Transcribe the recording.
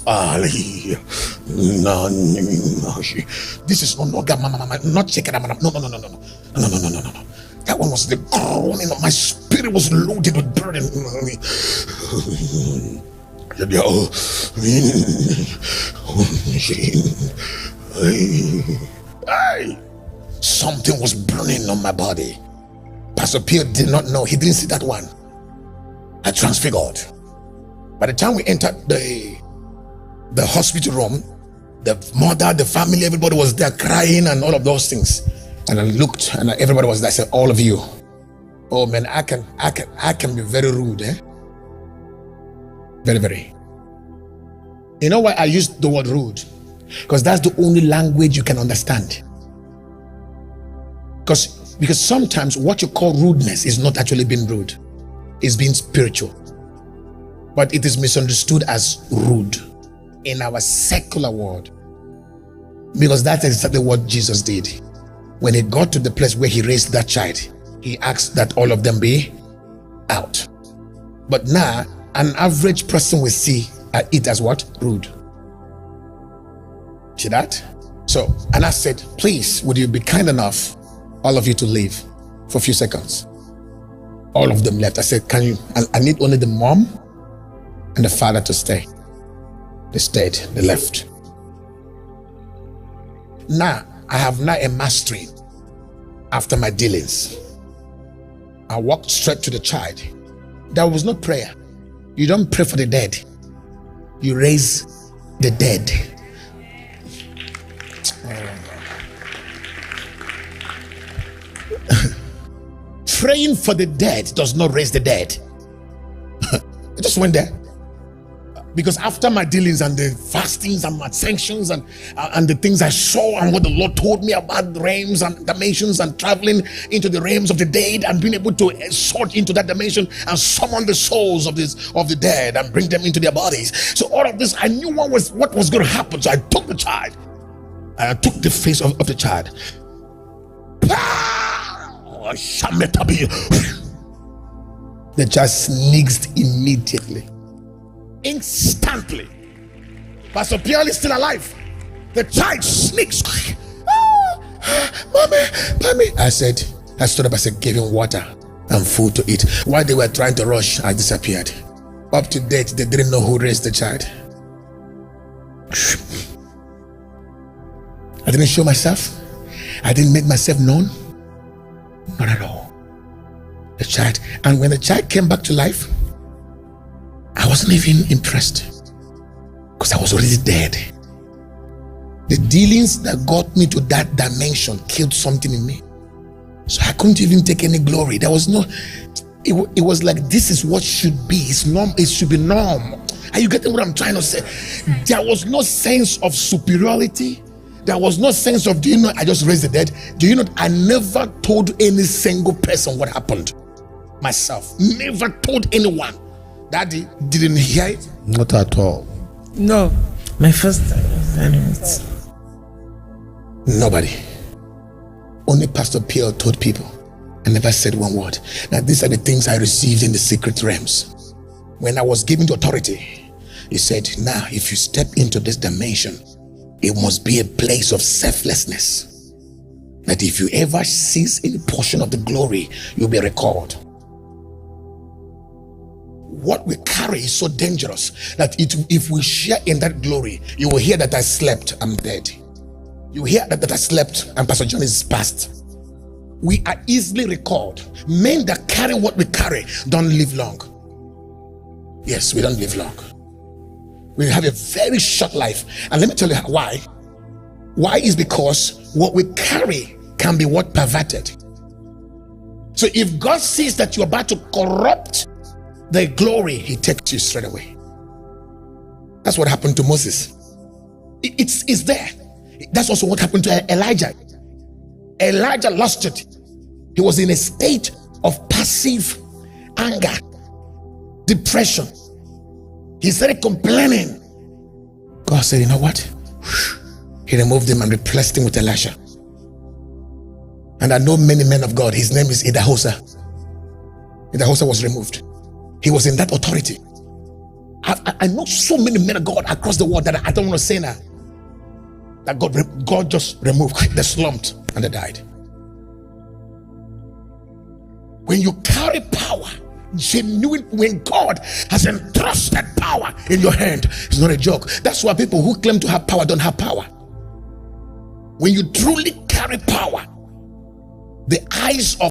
Ali, no, this is not check it. No. That one was the groaning of my spirit was loaded with burden. Something was burning on my body. Pastor Pierre did not know. He didn't see that one. I transfigured. By the time we entered the hospital room, the mother, the family, everybody was there crying and all of those things. And I looked and everybody was there. I said, all of you. Oh man, I can be very rude, eh? Very, very. You know why I used the word rude? Because that's the only language you can understand. Because sometimes what you call rudeness is not actually being rude. It's being spiritual. But it is misunderstood as rude in our secular world. Because that's exactly what Jesus did. When he got to the place where he raised that child, he asked that all of them be out. But now, an average person will see it as what? Rude. See that? So, and I said, please, would you be kind enough, all of you, to leave for a few seconds? All of them left. I said, can you? I need only the mom and the father to stay. They stayed, they left. Now, I have now a mastery after my dealings. I walked straight to the child. There was no prayer. You don't pray for the dead. You raise the dead. Praying for the dead does not raise the dead. I just went there. Because after my dealings and the fastings and my sanctions and the things I saw and what the Lord told me about the realms and dimensions and traveling into the realms of the dead and being able to sort into that dimension and summon the souls of the dead and bring them into their bodies. So all of this, I knew what was going to happen. So I took the child. I took the face of the child. The child sneezed immediately. Instantly. Pastor Pierre is still alive. The child sneaks. Mommy. I stood up, I said, gave him water and food to eat. While they were trying to rush, I disappeared. Up to date, they didn't know who raised the child. I didn't show myself. I didn't make myself known. Not at all. The child, and when the child came back to life, I wasn't even impressed because I was already dead. The dealings that got me to that dimension killed something in me. So I couldn't even take any glory. There was no, it was like, this is what should be. It's norm. It should be norm. Are you getting what I'm trying to say? There was no sense of superiority. There was no sense of, do you know, I just raised the dead. Do you know, I never told any single person what happened. Myself. Never told anyone. Daddy didn't hear it? Not at all. No. My first time. Nobody. Only Pastor Pierre told people. I never said one word. Now these are the things I received in the secret realms. When I was given the authority, he said, now if you step into this dimension, it must be a place of selflessness. That if you ever seize any portion of the glory, you'll be recalled. What we carry is so dangerous that if we share in that glory, you will hear that I slept, I'm dead. You hear that I slept and Pastor John is past. We are easily recalled. Men that carry what we carry don't live long. Yes, we don't live long. We have a very short life. And let me tell you why. Why is because what we carry can be what perverted. So if God sees that you're about to corrupt the glory, he takes you straight away. That's what happened to Moses. It's there. That's also what happened to Elijah. Elijah lost it. He was in a state of passive anger, depression. He started complaining. God said, you know what? He removed him and replaced him with Elisha. And I know many men of God. His name is Idahosa. Idahosa was removed. He was in that authority. I know so many men of God across the world that I don't want to say now. That God just removed. They slumped and they died. When you carry power, genuine, when God has entrusted power in your hand, it's not a joke. That's why people who claim to have power don't have power. When you truly carry power, the eyes of